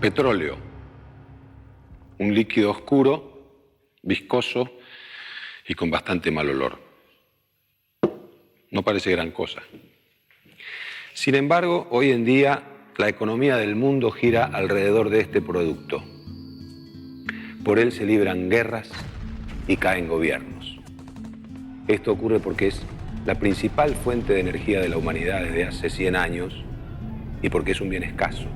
Petróleo, un líquido oscuro, viscoso y con bastante mal olor. No parece gran cosa. Sin embargo, hoy en día la economía del mundo gira alrededor de este producto. Por él se libran guerras y caen gobiernos. Esto ocurre porque es la principal fuente de energía de la humanidad desde hace 100 años y porque es un bien escaso.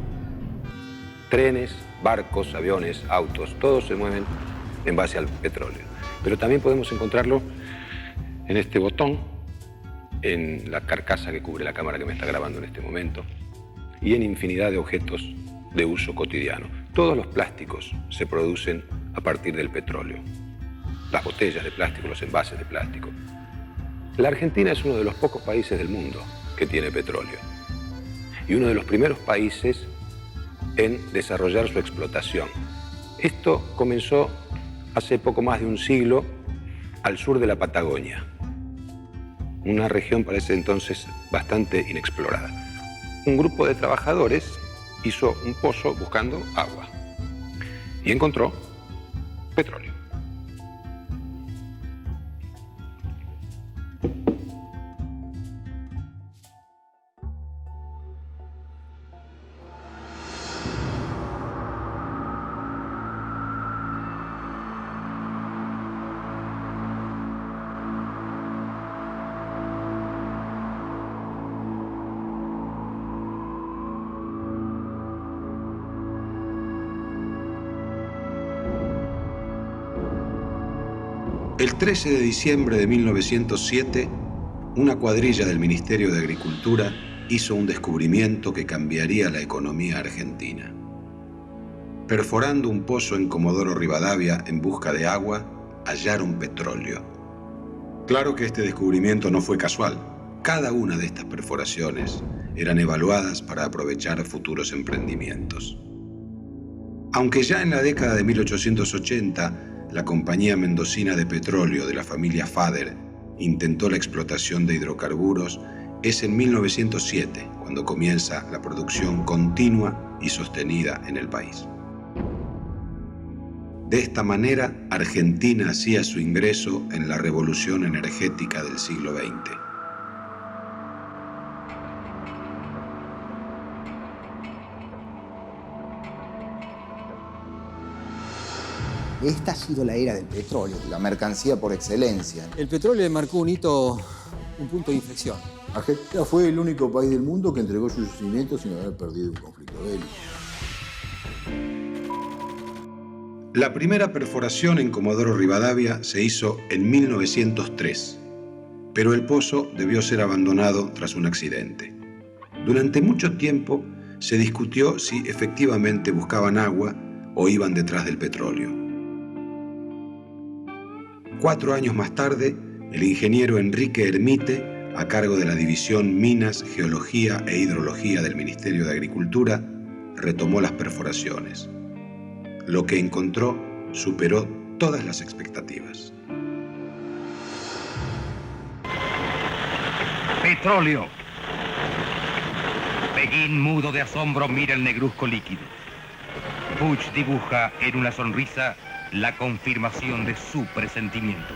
Trenes, barcos, aviones, autos, todos se mueven en base al petróleo. Pero también podemos encontrarlo en este botón, en la carcasa que cubre la cámara que me está grabando en este momento, y en infinidad de objetos de uso cotidiano. Todos los plásticos se producen a partir del petróleo. Las botellas de plástico, los envases de plástico. La Argentina es uno de los pocos países del mundo que tiene petróleo. Y uno de los primeros países en desarrollar su explotación. Esto comenzó hace poco más de un siglo al sur de la Patagonia. Una región para ese entonces bastante inexplorada. Un grupo de trabajadores hizo un pozo buscando agua y encontró petróleo. El 13 de diciembre de 1907, una cuadrilla del Ministerio de Agricultura hizo un descubrimiento que cambiaría la economía argentina. Perforando un pozo en Comodoro Rivadavia en busca de agua, hallaron petróleo. Claro que este descubrimiento no fue casual. Cada una de estas perforaciones eran evaluadas para aprovechar futuros emprendimientos. Aunque ya en la década de 1880, la compañía mendocina de petróleo de la familia Fader intentó la explotación de hidrocarburos, es en 1907 cuando comienza la producción continua y sostenida en el país. De esta manera, Argentina hacía su ingreso en la revolución energética del siglo XX. Esta ha sido la era del petróleo. La mercancía por excelencia. El petróleo marcó un hito, un punto de inflexión. Argentina fue el único país del mundo que entregó sus yacimientos sin haber perdido un conflicto bélico. La primera perforación en Comodoro Rivadavia se hizo en 1903, pero el pozo debió ser abandonado tras un accidente. Durante mucho tiempo se discutió si efectivamente buscaban agua o iban detrás del petróleo. 4 años más tarde, el ingeniero Enrique Hermite, a cargo de la División Minas, Geología e Hidrología del Ministerio de Agricultura, retomó las perforaciones. Lo que encontró superó todas las expectativas. ¡Petróleo! Beguín, mudo de asombro, mira el negruzco líquido. Puig dibuja en una sonrisa la confirmación de su presentimiento.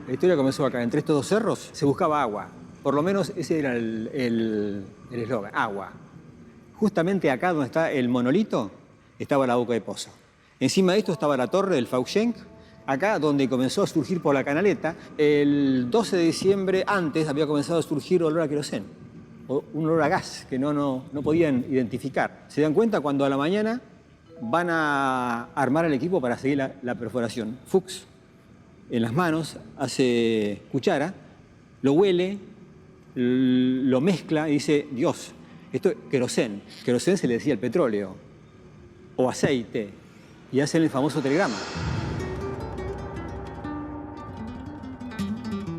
La historia comenzó acá, entre estos dos cerros se buscaba agua. Por lo menos ese era el eslogan, agua. Justamente acá donde está el monolito, estaba la boca de pozo. Encima de esto estaba la torre del Fauchenk. Acá donde comenzó a surgir por la canaleta, el 12 de diciembre antes había comenzado a surgir olor a querosén, o un olor a gas que no podían identificar. Se dan cuenta cuando a la mañana van a armar el equipo para seguir la perforación. Fuchs, en las manos, hace cuchara, lo huele, lo mezcla y dice, Dios, esto es querosén. Querosén se le decía el petróleo, o aceite, y hacen el famoso telegrama.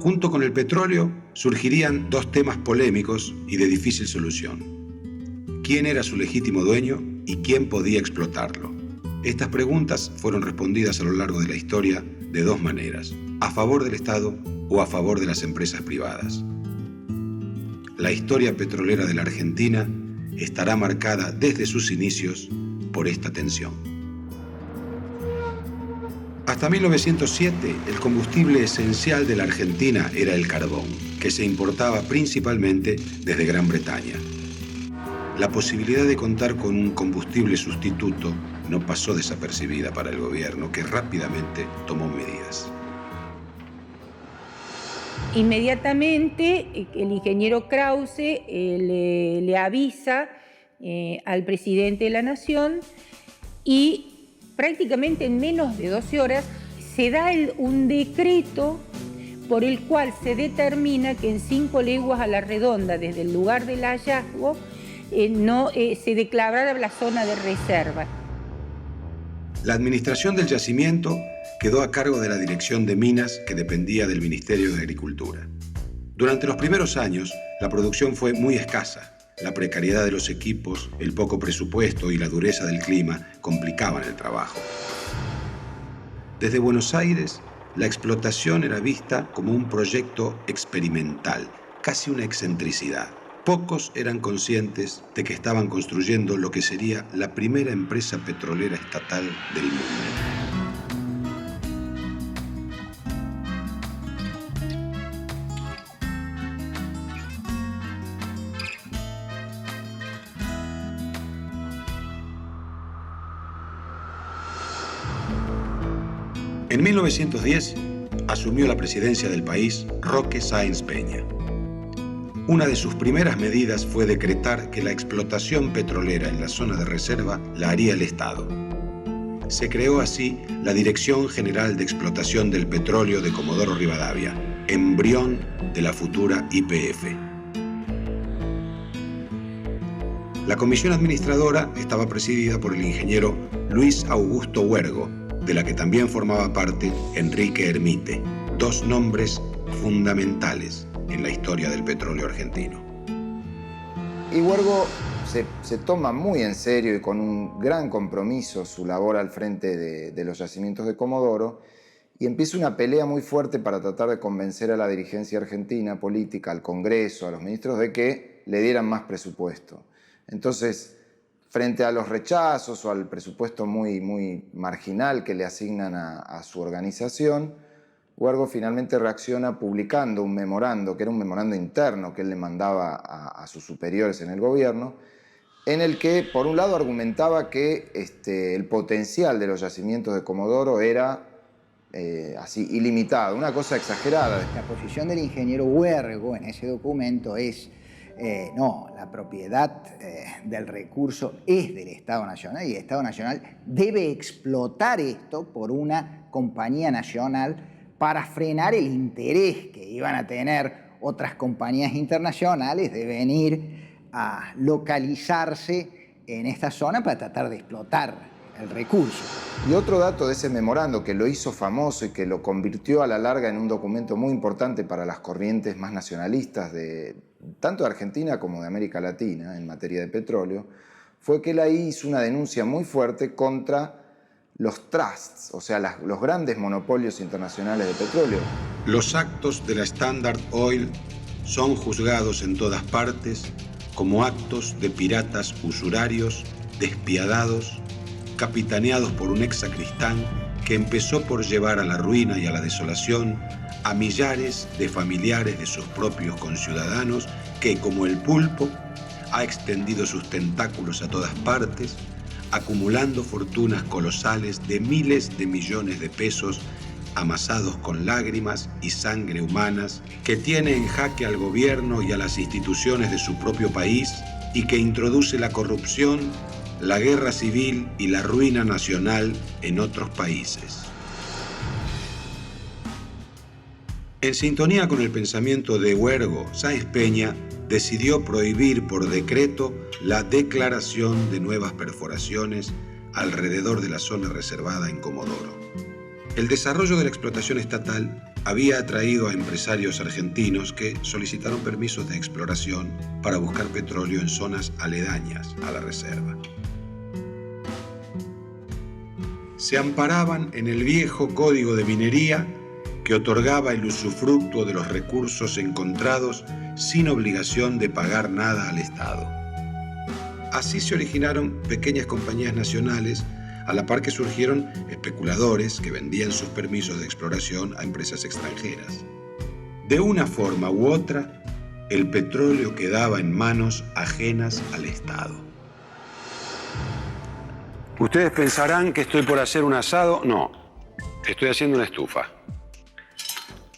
Junto con el petróleo surgirían dos temas polémicos y de difícil solución. ¿Quién era su legítimo dueño y quién podía explotarlo? Estas preguntas fueron respondidas a lo largo de la historia de dos maneras: a favor del Estado o a favor de las empresas privadas. La historia petrolera de la Argentina estará marcada desde sus inicios por esta tensión. Hasta 1907, el combustible esencial de la Argentina era el carbón, que se importaba principalmente desde Gran Bretaña. La posibilidad de contar con un combustible sustituto no pasó desapercibida para el gobierno, que rápidamente tomó medidas. Inmediatamente el ingeniero Krause le avisa al presidente de la Nación y prácticamente en menos de 12 horas se da un decreto por el cual se determina que en 5 leguas a la redonda desde el lugar del hallazgo se declarara la zona de reserva. La administración del yacimiento quedó a cargo de la Dirección de Minas, que dependía del Ministerio de Agricultura. Durante los primeros años, la producción fue muy escasa. La precariedad de los equipos, el poco presupuesto y la dureza del clima complicaban el trabajo. Desde Buenos Aires, la explotación era vista como un proyecto experimental, casi una excentricidad. Pocos eran conscientes de que estaban construyendo lo que sería la primera empresa petrolera estatal del mundo. En 1910 asumió la presidencia del país Roque Sáenz Peña. Una de sus primeras medidas fue decretar que la explotación petrolera en la zona de reserva la haría el Estado. Se creó así la Dirección General de Explotación del Petróleo de Comodoro Rivadavia, embrión de la futura YPF. La comisión administradora estaba presidida por el ingeniero Luis Augusto Huergo, de la que también formaba parte Enrique Hermite, dos nombres fundamentales en la historia del petróleo argentino. Y Huergo se toma muy en serio y con un gran compromiso su labor al frente de los yacimientos de Comodoro, y empieza una pelea muy fuerte para tratar de convencer a la dirigencia argentina política, al Congreso, a los ministros, de que le dieran más presupuesto. Entonces, frente a los rechazos o al presupuesto muy marginal que le asignan a su organización, Huergo finalmente reacciona publicando un memorando, que era un memorando interno que él le mandaba a sus superiores en el gobierno, en el que, por un lado, argumentaba que el potencial de los yacimientos de Comodoro era así ilimitado, una cosa exagerada. La posición del ingeniero Huergo en ese documento es no, la propiedad del recurso es del Estado Nacional y el Estado Nacional debe explotar esto por una compañía nacional para frenar el interés que iban a tener otras compañías internacionales de venir a localizarse en esta zona para tratar de explotar el recurso. Y otro dato de ese memorando que lo hizo famoso y que lo convirtió a la larga en un documento muy importante para las corrientes más nacionalistas tanto de Argentina como de América Latina en materia de petróleo, fue que él ahí hizo una denuncia muy fuerte contra los trusts, o sea, los grandes monopolios internacionales de petróleo. Los actos de la Standard Oil son juzgados en todas partes como actos de piratas usurarios, despiadados, capitaneados por un ex sacristán que empezó por llevar a la ruina y a la desolación a millares de familiares de sus propios conciudadanos que, como el pulpo, ha extendido sus tentáculos a todas partes, acumulando fortunas colosales de miles de millones de pesos amasados con lágrimas y sangre humanas, que tiene en jaque al gobierno y a las instituciones de su propio país y que introduce la corrupción, la guerra civil y la ruina nacional en otros países. En sintonía con el pensamiento de Huergo, Sáenz Peña decidió prohibir por decreto la declaración de nuevas perforaciones alrededor de la zona reservada en Comodoro. El desarrollo de la explotación estatal había atraído a empresarios argentinos que solicitaron permisos de exploración para buscar petróleo en zonas aledañas a la reserva. Se amparaban en el viejo Código de Minería que otorgaba el usufructo de los recursos encontrados sin obligación de pagar nada al Estado. Así se originaron pequeñas compañías nacionales, a la par que surgieron especuladores que vendían sus permisos de exploración a empresas extranjeras. De una forma u otra, el petróleo quedaba en manos ajenas al Estado. Ustedes pensarán que estoy por hacer un asado. No, estoy haciendo una estufa.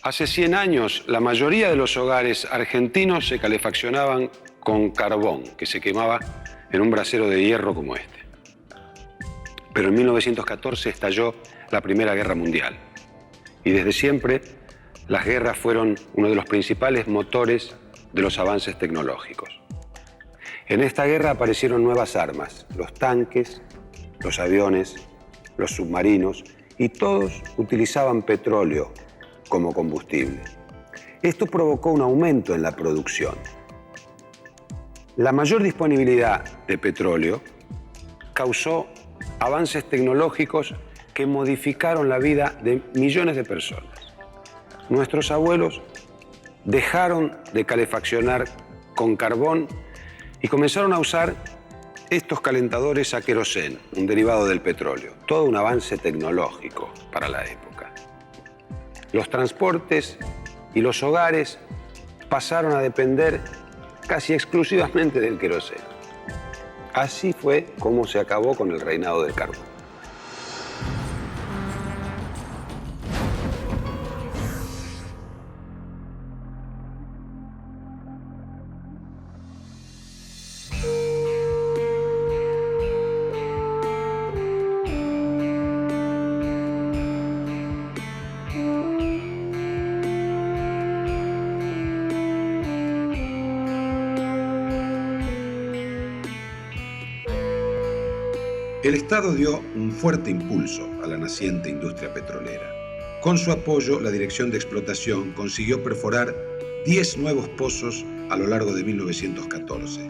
Hace 100 años, la mayoría de los hogares argentinos se calefaccionaban con carbón, que se quemaba en un brasero de hierro como este. Pero en 1914 estalló la Primera Guerra Mundial. Y desde siempre, las guerras fueron uno de los principales motores de los avances tecnológicos. En esta guerra aparecieron nuevas armas, los tanques, los aviones, los submarinos, y todos utilizaban petróleo como combustible. Esto provocó un aumento en la producción. La mayor disponibilidad de petróleo causó avances tecnológicos que modificaron la vida de millones de personas. Nuestros abuelos dejaron de calefaccionar con carbón y comenzaron a usar estos calentadores a queroseno, un derivado del petróleo. Todo un avance tecnológico para la época. Los transportes y los hogares pasaron a depender casi exclusivamente del queroseno. Así fue como se acabó con el reinado del carbón. El Estado dio un fuerte impulso a la naciente industria petrolera. Con su apoyo, la Dirección de Explotación consiguió perforar 10 nuevos pozos a lo largo de 1914.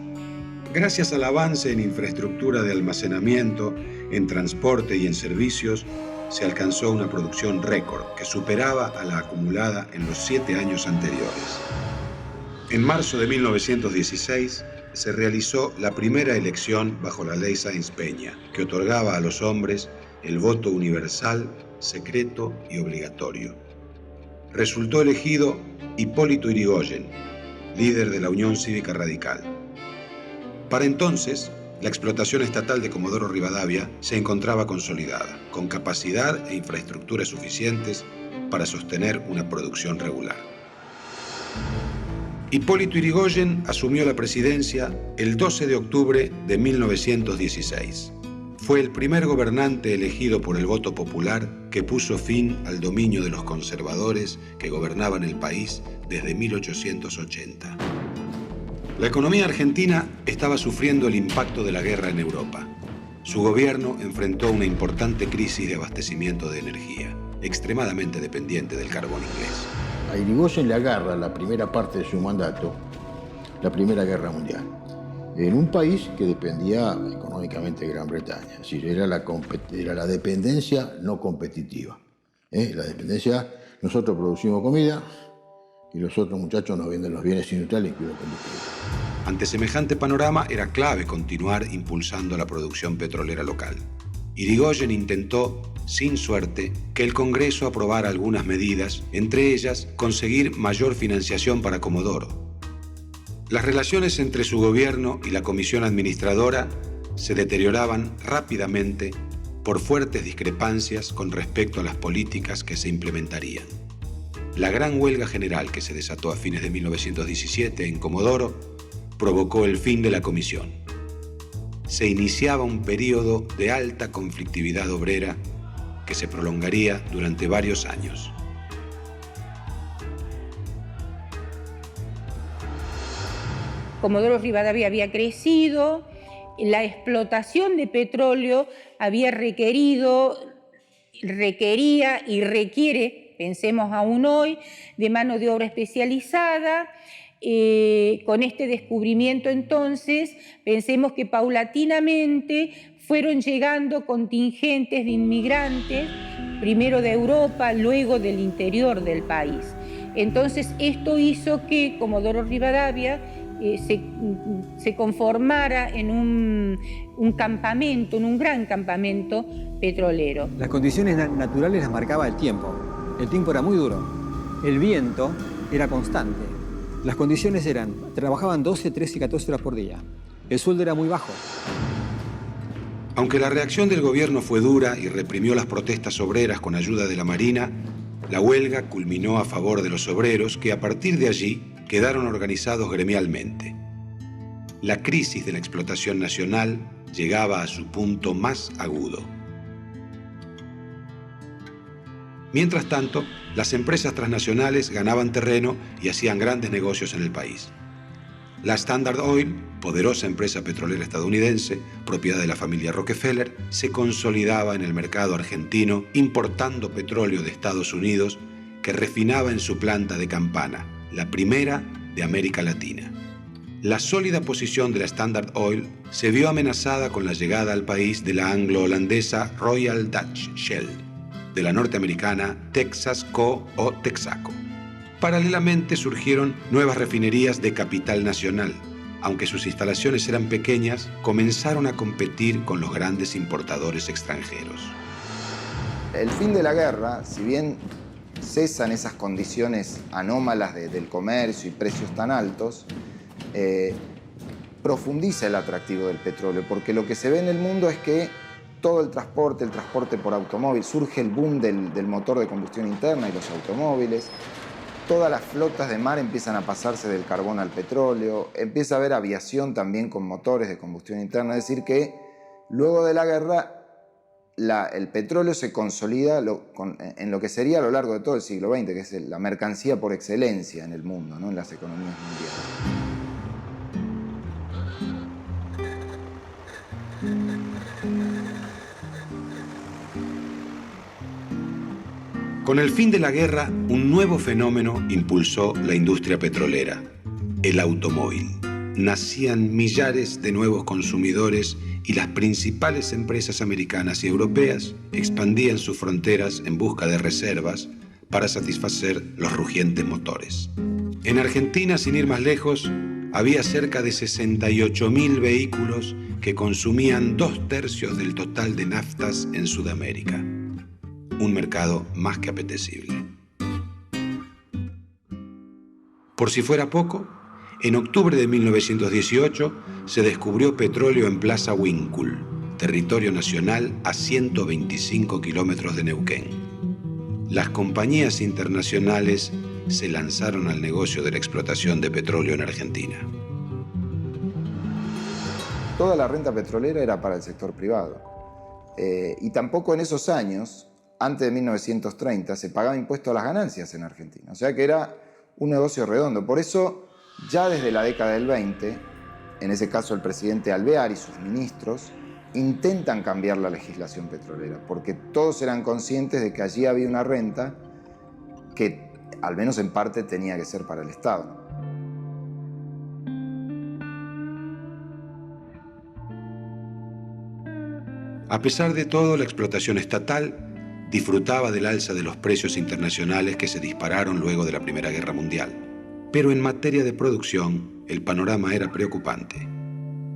Gracias al avance en infraestructura de almacenamiento, en transporte y en servicios, se alcanzó una producción récord que superaba a la acumulada en los 7 años anteriores. En marzo de 1916, se realizó la primera elección bajo la ley Sáenz-Peña, que otorgaba a los hombres el voto universal, secreto y obligatorio. Resultó elegido Hipólito Yrigoyen, líder de la Unión Cívica Radical. Para entonces, la explotación estatal de Comodoro Rivadavia se encontraba consolidada, con capacidad e infraestructuras suficientes para sostener una producción regular. Hipólito Yrigoyen asumió la presidencia el 12 de octubre de 1916. Fue el primer gobernante elegido por el voto popular que puso fin al dominio de los conservadores que gobernaban el país desde 1880. La economía argentina estaba sufriendo el impacto de la guerra en Europa. Su gobierno enfrentó una importante crisis de abastecimiento de energía, extremadamente dependiente del carbón inglés. A Yrigoyen le agarra la primera parte de su mandato, la Primera Guerra Mundial, en un país que dependía económicamente de Gran Bretaña. Es decir, era la dependencia no competitiva. La dependencia, nosotros producimos comida y los otros muchachos nos venden los bienes industriales, incluido combustible. Ante semejante panorama, era clave continuar impulsando la producción petrolera local. Yrigoyen intentó, sin suerte, que el Congreso aprobara algunas medidas, entre ellas conseguir mayor financiación para Comodoro. Las relaciones entre su gobierno y la comisión administradora se deterioraban rápidamente por fuertes discrepancias con respecto a las políticas que se implementarían. La gran huelga general que se desató a fines de 1917 en Comodoro provocó el fin de la comisión. Se iniciaba un periodo de alta conflictividad obrera que se prolongaría durante varios años. Comodoro Rivadavia había crecido, la explotación de petróleo había requería y requiere pensemos aún hoy, de mano de obra especializada. Con este descubrimiento entonces, pensemos que paulatinamente fueron llegando contingentes de inmigrantes, primero de Europa, luego del interior del país. Entonces esto hizo que Comodoro Rivadavia se conformara en un campamento, en un gran campamento petrolero. Las condiciones naturales las marcaba el tiempo. El tiempo era muy duro. El viento era constante. Las condiciones eran, trabajaban 12, 13 y 14 horas por día. El sueldo era muy bajo. Aunque la reacción del gobierno fue dura y reprimió las protestas obreras con ayuda de la Marina, la huelga culminó a favor de los obreros que a partir de allí quedaron organizados gremialmente. La crisis de la explotación nacional llegaba a su punto más agudo. Mientras tanto, las empresas transnacionales ganaban terreno y hacían grandes negocios en el país. La Standard Oil, poderosa empresa petrolera estadounidense, propiedad de la familia Rockefeller, se consolidaba en el mercado argentino importando petróleo de Estados Unidos que refinaba en su planta de Campana, la primera de América Latina. La sólida posición de la Standard Oil se vio amenazada con la llegada al país de la anglo-holandesa Royal Dutch Shell, de la norteamericana Texas Co. o Texaco. Paralelamente surgieron nuevas refinerías de capital nacional. Aunque sus instalaciones eran pequeñas, comenzaron a competir con los grandes importadores extranjeros. El fin de la guerra, si bien cesan esas condiciones anómalas del comercio y precios tan altos, profundiza el atractivo del petróleo, porque lo que se ve en el mundo es que todo el transporte por automóvil, surge el boom del motor de combustión interna y los automóviles, todas las flotas de mar empiezan a pasarse del carbón al petróleo, empieza a haber aviación también con motores de combustión interna, es decir que luego de la guerra el petróleo se consolida en lo que sería a lo largo de todo el siglo XX, que es la mercancía por excelencia en el mundo, ¿no? En las economías mundiales. Con el fin de la guerra, un nuevo fenómeno impulsó la industria petrolera, el automóvil. Nacían millares de nuevos consumidores y las principales empresas americanas y europeas expandían sus fronteras en busca de reservas para satisfacer los rugientes motores. En Argentina, sin ir más lejos, había cerca de 68.000 vehículos que consumían 2/3 del total de naftas en Sudamérica. Un mercado más que apetecible. Por si fuera poco, en octubre de 1918 se descubrió petróleo en Plaza Winkle, territorio nacional a 125 kilómetros de Neuquén. Las compañías internacionales se lanzaron al negocio de la explotación de petróleo en Argentina. Toda la renta petrolera era para el sector privado. Y tampoco en esos años, antes de 1930, se pagaba impuesto a las ganancias en Argentina. O sea que era un negocio redondo. Por eso, ya desde la década del 20, en ese caso el presidente Alvear y sus ministros, intentan cambiar la legislación petrolera, porque todos eran conscientes de que allí había una renta que, al menos en parte, tenía que ser para el Estado. A pesar de todo, la explotación estatal disfrutaba del alza de los precios internacionales que se dispararon luego de la Primera Guerra Mundial. Pero en materia de producción, el panorama era preocupante.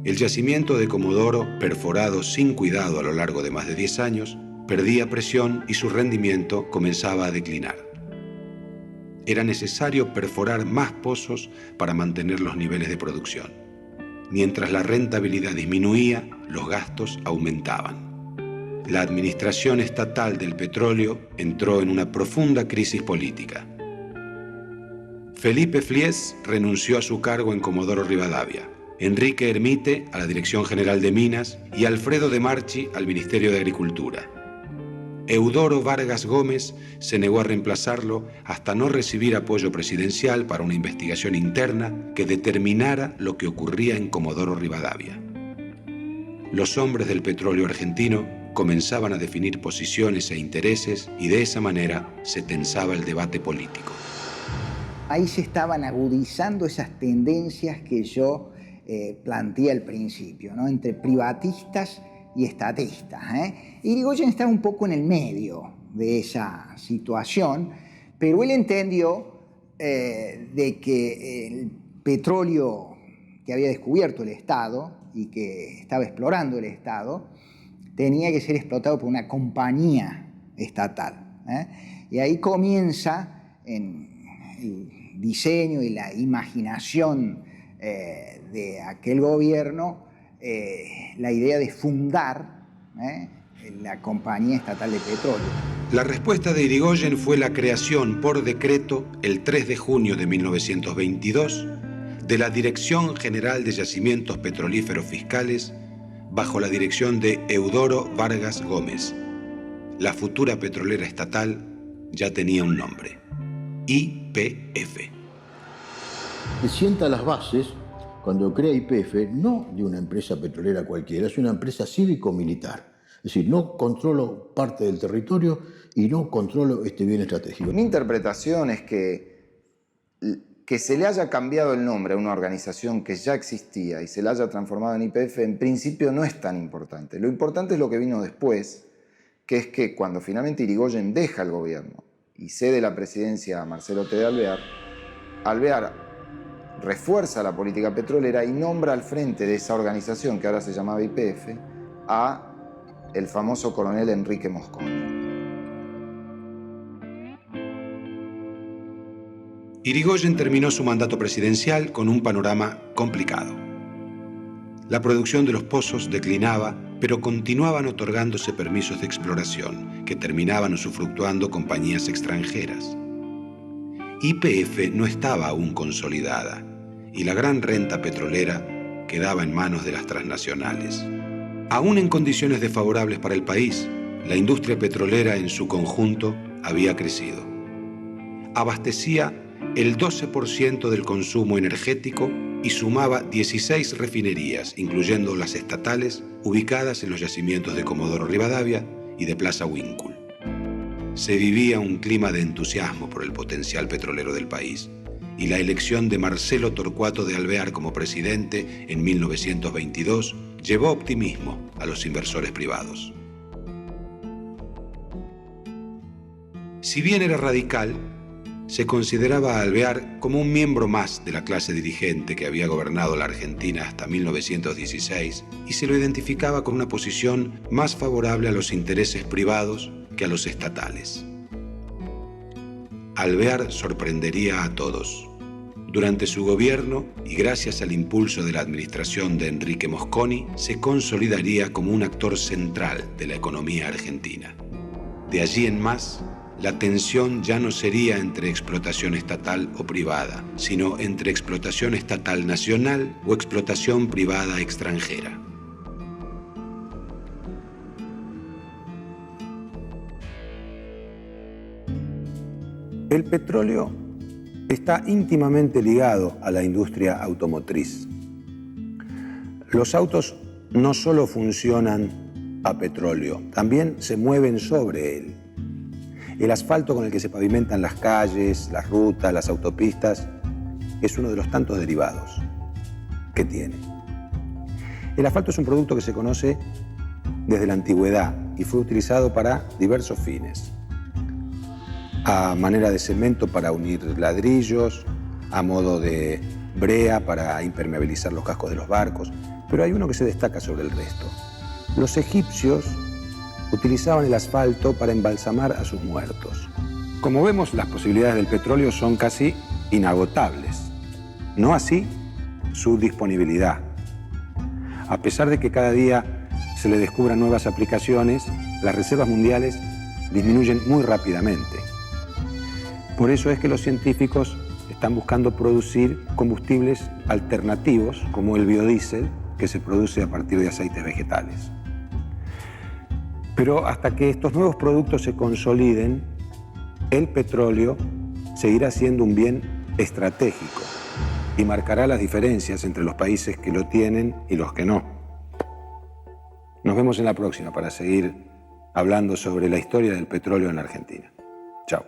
El yacimiento de Comodoro, perforado sin cuidado a lo largo de más de 10 años, perdía presión y su rendimiento comenzaba a declinar. Era necesario perforar más pozos para mantener los niveles de producción. Mientras la rentabilidad disminuía, los gastos aumentaban. La administración estatal del petróleo entró en una profunda crisis política. Felipe Flies renunció a su cargo en Comodoro Rivadavia, Enrique Hermite a la Dirección General de Minas y Alfredo de Marchi al Ministerio de Agricultura. Eudoro Vargas Gómez se negó a reemplazarlo hasta no recibir apoyo presidencial para una investigación interna que determinara lo que ocurría en Comodoro Rivadavia. Los hombres del petróleo argentino comenzaban a definir posiciones e intereses y de esa manera se tensaba el debate político. Ahí se estaban agudizando esas tendencias que yo planteé al principio, ¿no? Entre privatistas y estatistas. Irigoyen estaba un poco en el medio de esa situación, pero él entendió de que el petróleo que había descubierto el Estado y que estaba explorando el Estado tenía que ser explotado por una compañía estatal. Y ahí comienza en el diseño y la imaginación de aquel gobierno la idea de fundar la Compañía Estatal de Petróleo. La respuesta de Irigoyen fue la creación por decreto el 3 de junio de 1922 de la Dirección General de Yacimientos Petrolíferos Fiscales bajo la dirección de Eudoro Vargas Gómez. La futura petrolera estatal ya tenía un nombre: YPF. Que sienta las bases cuando crea YPF, no de una empresa petrolera cualquiera, es una empresa cívico-militar. Es decir, no controlo parte del territorio y no controlo este bien estratégico. Mi interpretación es que se le haya cambiado el nombre a una organización que ya existía y se la haya transformado en YPF, en principio no es tan importante. Lo importante es lo que vino después, que es que cuando finalmente Irigoyen deja el gobierno y cede la presidencia a Marcelo T. de Alvear, Alvear refuerza la política petrolera y nombra al frente de esa organización, que ahora se llamaba YPF, a el famoso coronel Enrique Mosconi. Irigoyen terminó su mandato presidencial con un panorama complicado. La producción de los pozos declinaba, pero continuaban otorgándose permisos de exploración que terminaban usufructuando compañías extranjeras. YPF no estaba aún consolidada y la gran renta petrolera quedaba en manos de las transnacionales. Aún en condiciones desfavorables para el país, la industria petrolera en su conjunto había crecido. Abastecía el 12% del consumo energético y sumaba 16 refinerías, incluyendo las estatales, ubicadas en los yacimientos de Comodoro Rivadavia y de Plaza Huíncul. Se vivía un clima de entusiasmo por el potencial petrolero del país, y la elección de Marcelo Torcuato de Alvear como presidente en 1922 llevó optimismo a los inversores privados. Si bien era radical, se consideraba a Alvear como un miembro más de la clase dirigente que había gobernado la Argentina hasta 1916 y se lo identificaba con una posición más favorable a los intereses privados que a los estatales. Alvear sorprendería a todos. Durante su gobierno, y gracias al impulso de la administración de Enrique Mosconi, se consolidaría como un actor central de la economía argentina. De allí en más, la tensión ya no sería entre explotación estatal o privada, sino entre explotación estatal nacional o explotación privada extranjera. El petróleo está íntimamente ligado a la industria automotriz. Los autos no solo funcionan a petróleo, también se mueven sobre él. El asfalto con el que se pavimentan las calles, las rutas, las autopistas, es uno de los tantos derivados que tiene. El asfalto es un producto que se conoce desde la antigüedad y fue utilizado para diversos fines. A manera de cemento para unir ladrillos, a modo de brea para impermeabilizar los cascos de los barcos, pero hay uno que se destaca sobre el resto. Los egipcios utilizaban el asfalto para embalsamar a sus muertos. Como vemos, las posibilidades del petróleo son casi inagotables, no así su disponibilidad. A pesar de que cada día se le descubran nuevas aplicaciones, las reservas mundiales disminuyen muy rápidamente. Por eso es que los científicos están buscando producir combustibles alternativos, como el biodiesel, que se produce a partir de aceites vegetales. Pero hasta que estos nuevos productos se consoliden, el petróleo seguirá siendo un bien estratégico y marcará las diferencias entre los países que lo tienen y los que no. Nos vemos en la próxima para seguir hablando sobre la historia del petróleo en la Argentina. Chao.